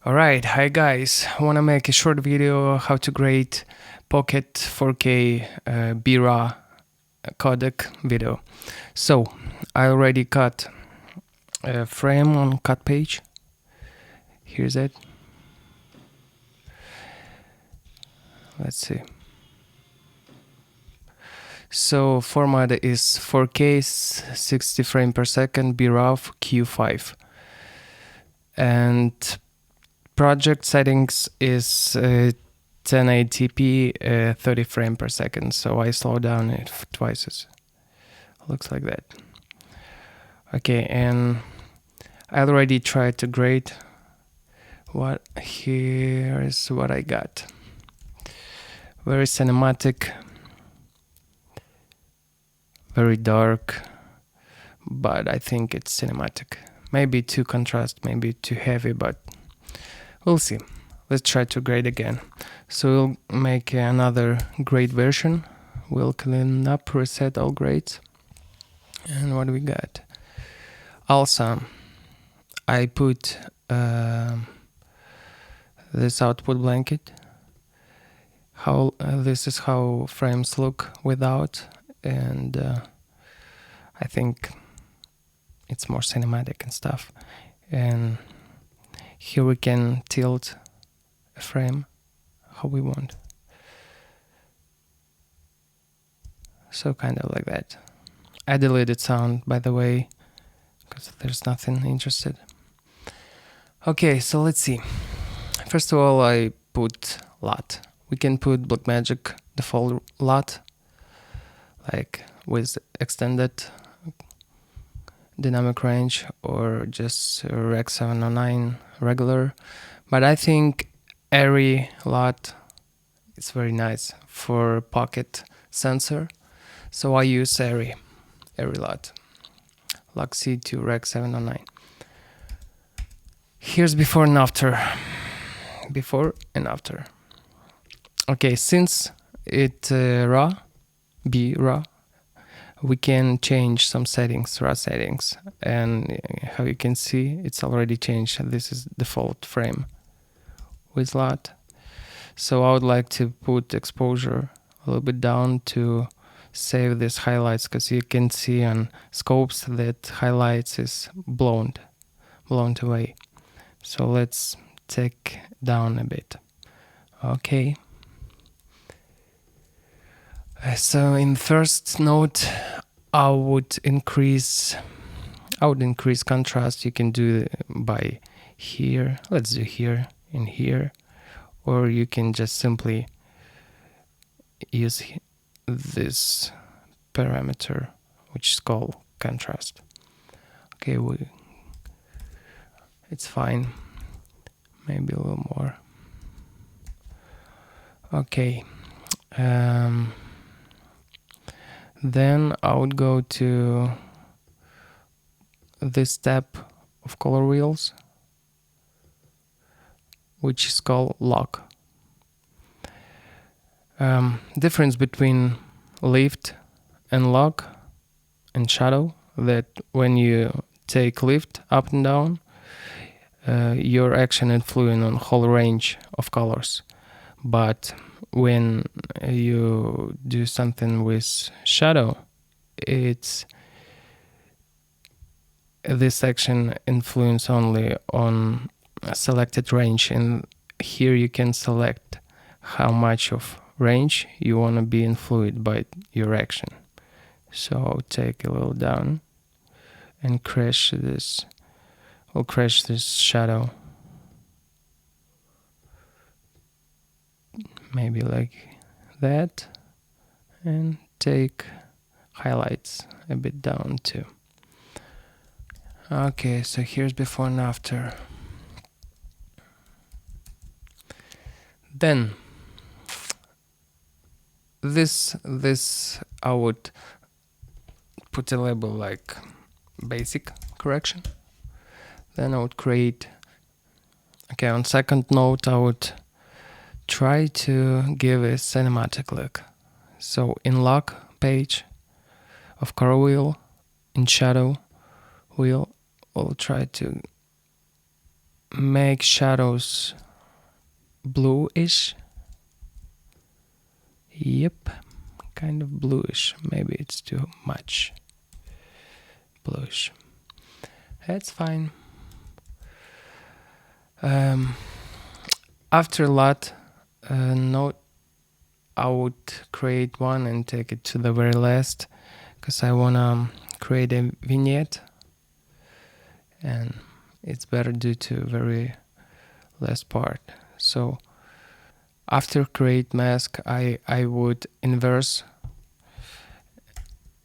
Alright, hi guys, I wanna make a short video how to grade Pocket 4K BRAW codec video. So, I already cut a frame on cut page. Here's it. Let's see. So, format is 4K 60 frames per second BRAW Q5. And project settings is 1080p 30 frames per second, so I slow down it twice. Looks like that. Okay, and I already tried to grade. Here is what I got. Very cinematic, very dark, but I think it's cinematic. Maybe too contrast, maybe too heavy, but we'll see. Let's try to grade again. So we'll make another grade version. We'll clean up, reset all grades. And what do we got? Also, I put this output blanket. This is how frames look without, and I think it's more cinematic and stuff. And here we can tilt a frame how we want. So kind of like that. I deleted sound, by the way, because there's nothing interested. Okay, so let's see. First of all, I put LUT. We can put Blackmagic default LUT, like with extended dynamic range, or just Rec 709 regular. But I think Airy LUT is very nice for pocket sensor, so I use Airy LUT, LUXC to Rec 709. Here's before and after. Before and after. Okay, since it raw, we can change some settings, raw settings, and how you can see, it's already changed. This is default frame with LUT. So I would like to put exposure a little bit down to save these highlights, because you can see on scopes that highlights is blown away. So let's take down a bit. Okay. So in first note, I would increase contrast. You can do by here. Let's do here and here, or you can just simply use this parameter, which is called contrast. Okay, it's fine. Maybe a little more. Okay. Then I would go to this tab of color wheels, which is called lock. Difference between lift and lock and shadow, that when you take lift up and down, your action influence on whole range of colors. But when you do something with shadow, it's this action influence only on a selected range, and here you can select how much of range you want to be influenced by your action. So I'll take a little down and crash this. I'll crash this shadow. Maybe like that, and take highlights a bit down too. Okay, so here's before and after. Then this I would put a label like basic correction. Then I would create, okay, on second note I would try to give a cinematic look. So in lock page of color wheel, in shadow wheel, we'll try to make shadows bluish. Yep, kind of bluish. Maybe it's too much bluish. That's fine. After a lot node, I would create one and take it to the very last, because I wanna create a vignette, and it's better due to very last part. So after create mask, I would inverse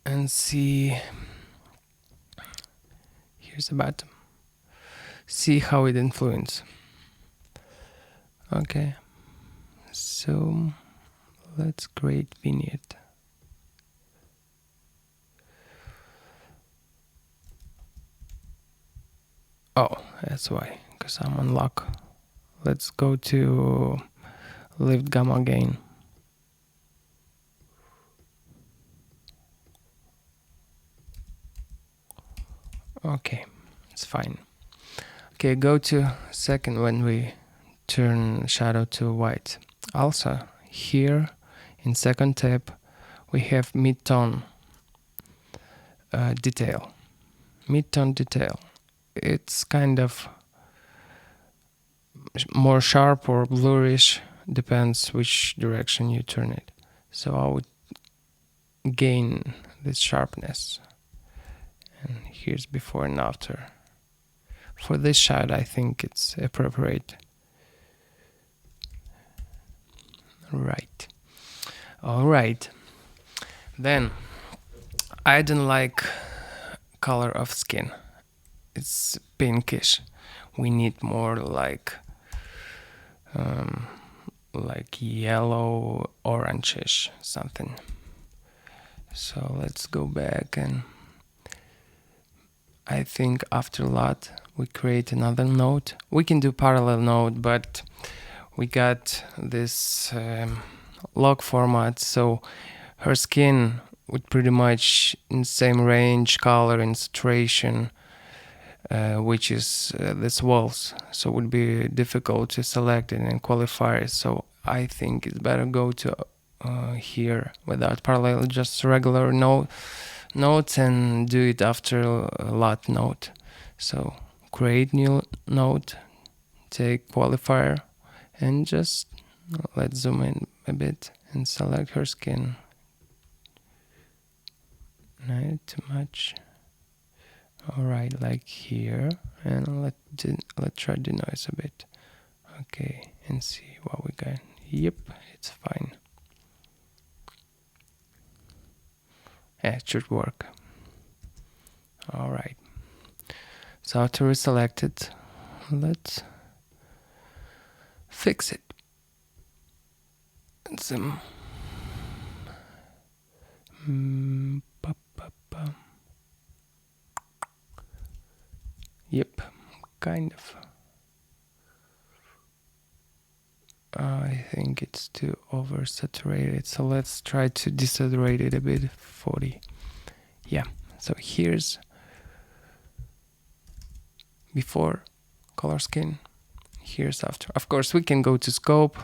and see. Here's the bottom. See how it influences. Okay, so let's create vignette. Oh, that's why, because I'm on lock. Let's go to lift gamma gain. Okay, it's fine. Okay, go to second when we turn shadow to white. Also, here in second tab, we have mid-tone detail. Mid-tone detail. It's kind of more sharp or blurrish, depends which direction you turn it. So I would gain this sharpness. And here's before and after. For this shot, I think it's appropriate. Right. All right. Then I don't like color of skin. It's pinkish. We need more like yellow, orangish something. So let's go back, and I think after a lot we create another node. We can do parallel node, but we got this log format, so her skin would pretty much in the same range, color and saturation, which is this walls, so it would be difficult to select it and qualify it. So I think it's better go to here without parallel, just regular nodes, and do it after a lot node. So create new node, take qualifier, and just let's zoom in a bit and select her skin. Not too much. All right, like here, and let's try the noise a bit. Okay, and see what we got. Yep, it's fine. Yeah, it should work. All right. So after we select it, let's fix it. Some Yep, kind of. I think it's too oversaturated, so let's try to desaturate it a bit. 40. Yeah, so here's before color skin, here's after. Of course, we can go to scope,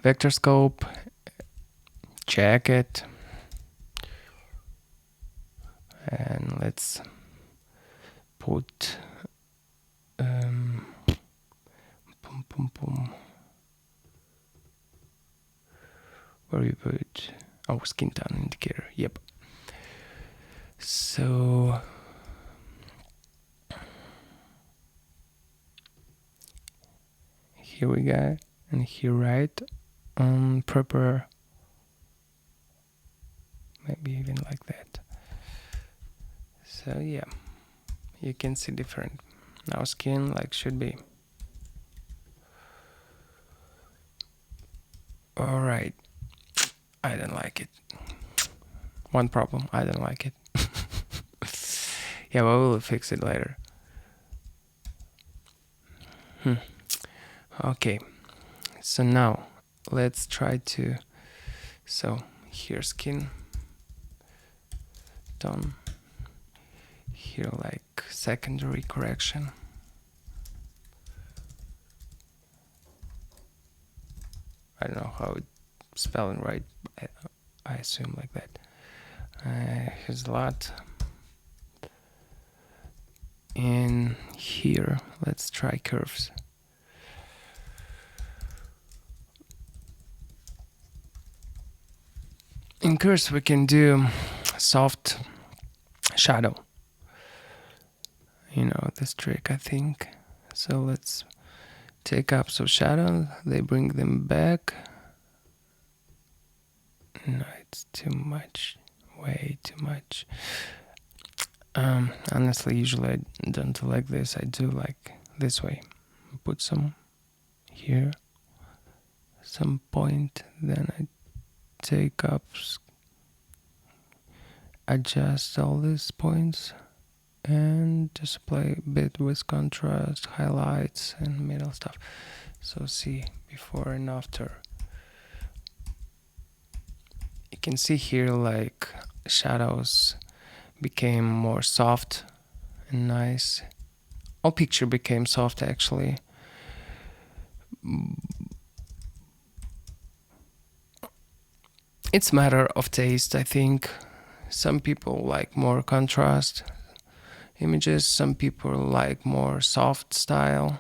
vector scope, check it, and let's put where you put skin tone indicator. Yep. So here we go, and here right on prepare, maybe even like that. So yeah, you can see different. Now skin like should be. All right, I don't like it. One problem, I don't like it. Yeah, but we'll fix it later. Okay, so now let's try to, so here skin tone, here like secondary correction, I don't know how it's spelling right. I assume like that. Here's a lot. In here, let's try curves. In curves, we can do soft shadow. You know this trick, I think. So let's take up some shadow. They bring them back. No, it's too much. Way too much. Honestly, usually I don't do like this. I do like this way. Put some here, some point, then I take up, adjust all these points, and just play a bit with contrast, highlights, and middle stuff. So see before and after. You can see here like shadows became more soft and nice. All picture became soft actually. It's matter of taste, I think. Some people like more contrast images, some people like more soft style,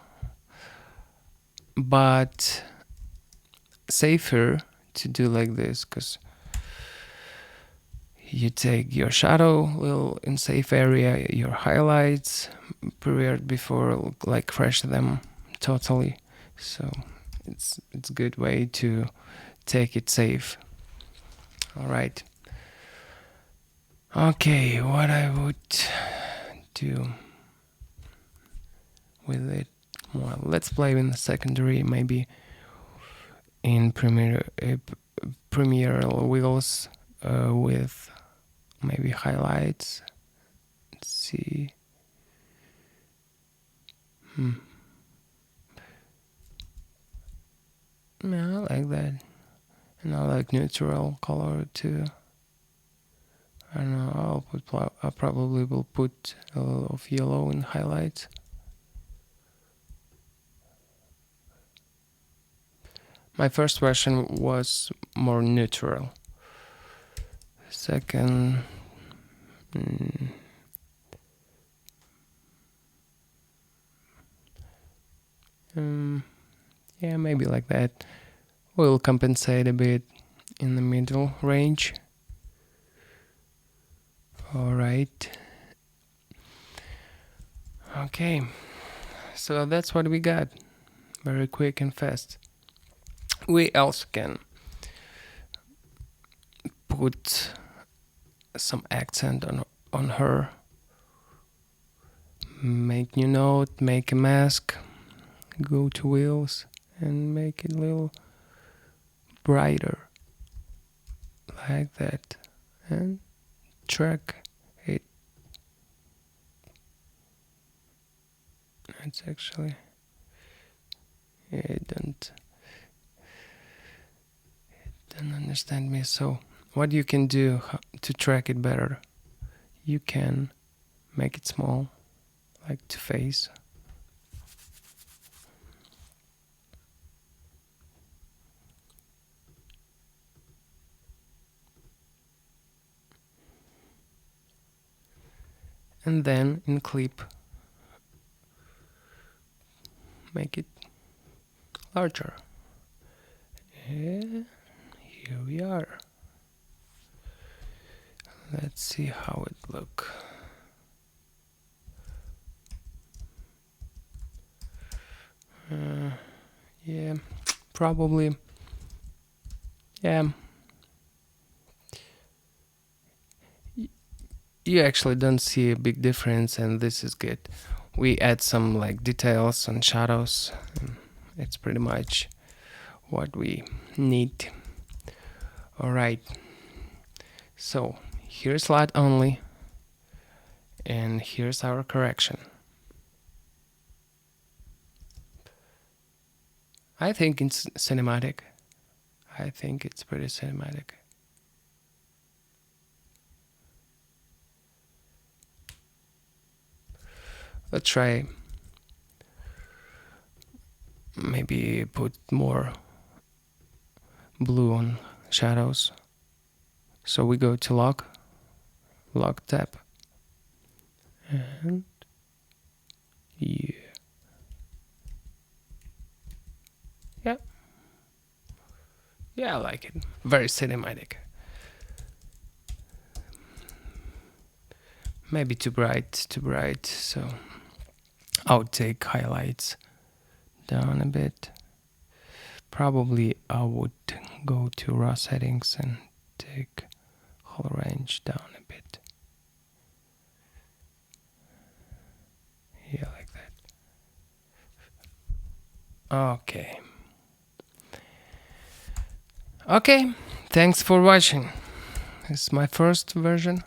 but safer to do like this because you take your shadow little in safe area, your highlights period before like crash them totally. So it's a good way to take it safe. All right. Okay, what I would do with it? Well, let's play in the secondary, maybe in Premiere wheels with maybe highlights. Let's see. Yeah, I like that. And I like neutral color too. I don't know. I probably will put a little of yellow in highlights. My first version was more neutral. Second, yeah, maybe like that. We'll compensate a bit in the middle range. All right. Okay, so that's what we got. Very quick and fast. We also can put some accent on her. Make new note, make a mask, go to wheels and make it a little brighter. Like that. And track it. It's actually it don't understand me. So what you can do to track it better, you can make it small, like to face. And then in clip, make it larger. Yeah, here we are. Let's see how it look. Yeah, probably. Yeah. You actually don't see a big difference, and this is good. We add some like details and shadows. And it's pretty much what we need. All right. So here's light only, and here's our correction. I think it's cinematic. I think it's pretty cinematic. Let's try maybe put more blue on shadows. So we go to lock tab, and yeah, I like it. Very cinematic. Maybe too bright, so I'll take highlights down a bit. Probably I would go to raw settings and take whole range down a bit. Yeah, like that. Okay, thanks for watching. This is my first version.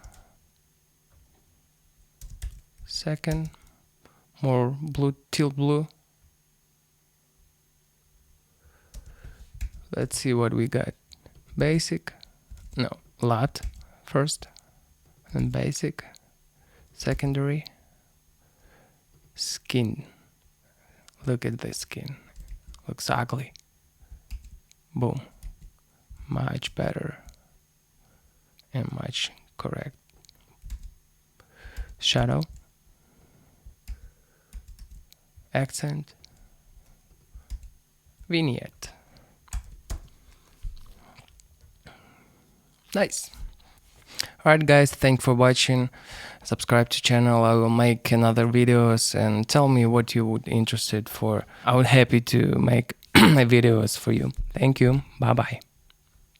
Second, more blue, teal blue. Let's see what we got. Basic, no, LUT first, then basic, secondary, skin. Look at this skin, looks ugly. Boom, much better and much correct. Shadow, accent, vignette. Nice. Alright guys, thanks for watching. Subscribe to channel. I will make another videos and tell me what you would interested for. I would happy to make videos for you. Thank you. Bye bye.